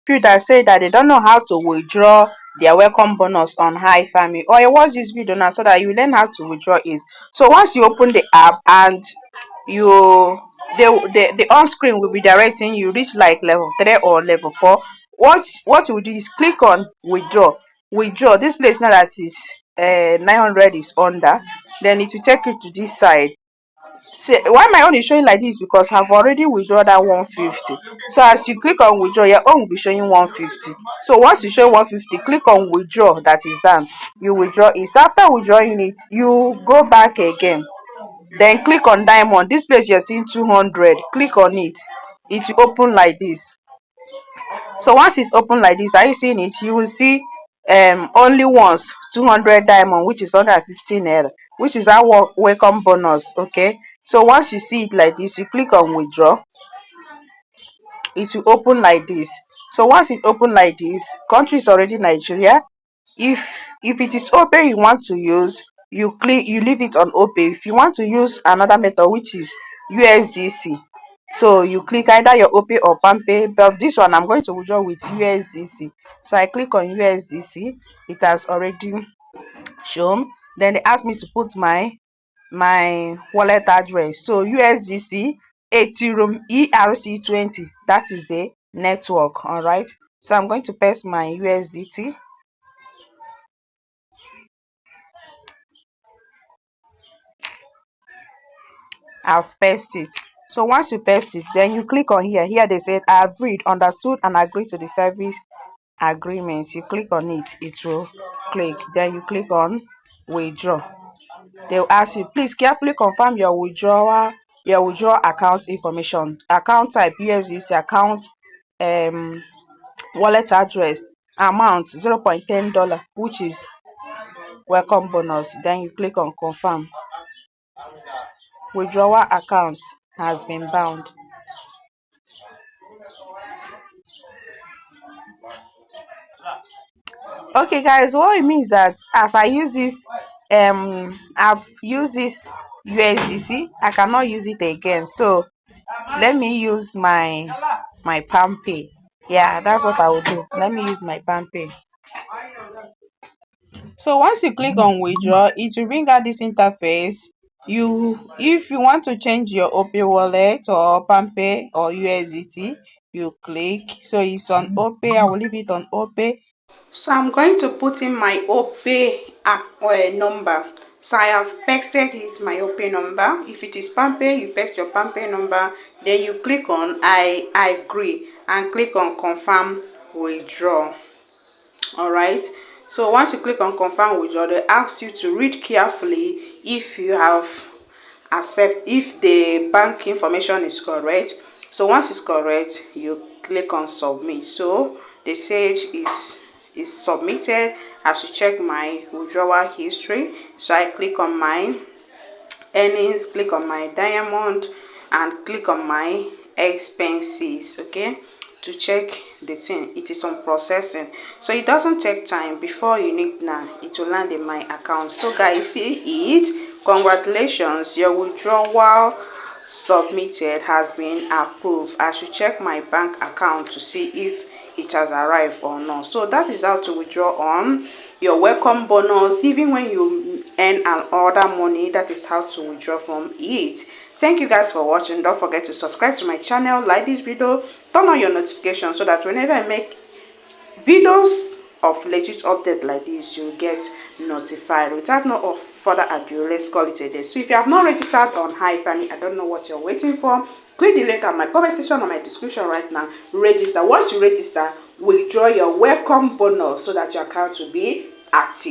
people that say that they don't know how to withdraw their welcome bonus on Hifami, or you watch this video now so that you learn how to withdraw it. So once you open the app and you the on screen will be directing you reach like level 3 or level 4. What you do is click on withdraw this place. Now that is 900 is under, then it will take you to this side. See why my own is showing like this, because I've already withdrawn that 150. So as you click on withdraw, your own will be showing 150. So once you show 150, click on withdraw, that is done. You withdraw it. So after withdrawing it, you go back again, then click on diamond. This place you're seeing 200, click on it. It will open like this. So once it's open like this, are you seeing it? You will see only once 200 diamond, which is 115 naira, which is our welcome bonus. Okay, so once you see it like this, you click on withdraw. It will open like this. So once it open like this, country is already Nigeria. If it is OPAY you want to use, you leave it on OPAY. If you want to use another method, which is USDC, so you click either your OPAY or PAMPAY, but this one I'm going to withdraw with USDC. So I click on USDC. It has already shown. Then they ask me to put my wallet address. So USDC Ethereum ERC20, that is the network. All right, so I'm going to paste my USDT. I've pasted it. So once you paste it, then you click on here. Here they said I have read, understood, and agreed to the service agreement. You click on it, it will click. Then you click on withdraw. They will ask you, please carefully confirm your withdrawal account information. Account type USDC, account wallet address, amount $0.10, which is welcome bonus. Then you click on confirm. Withdrawal account has been bound. Okay guys, what it means that as I use this I've used this USDC, I cannot use it again. So let me use my PAMPAY. Yeah, that's what I will do. Let me use my PAMPAY. So once you click on withdraw, it will bring out this interface. If you want to change your OPAY wallet or PAMPAY or USDT, you click. So it's on OPAY. I will leave it on OPAY. So I'm going to put in my OPAY number. So I have pasted it, my OPAY number. If it is PAMPAY, you paste your PAMPAY number. Then you click on I agree and click on confirm withdraw. All right. So once you click on confirm withdraw, they ask you to read carefully if you have if the bank information is correct. So once it's correct, you click on submit. So they said is submitted. I should check my withdrawal history. So I click on my earnings, click on my diamond, and click on my expenses. Okay, to check the thing. It is on processing, so it doesn't take time. Before you need now, it will land in my account. So guys, see it. Congratulations, your withdrawal submitted has been approved. I should check my bank account to see if it has arrived or not. So that is how to withdraw on your welcome bonus. Even when you earn an order money, that is how to withdraw from it. Thank you guys for watching. Don't forget to subscribe to my channel, like this video, turn on your notifications so that whenever I make videos of legit update like this, you get notified. Without no further ado, let's call it a day. So if you have not registered on Hifami, I don't know what you're waiting for. Click the link at my comment section or my description right now. Register. Once you register, withdraw your welcome bonus so that your account will be active.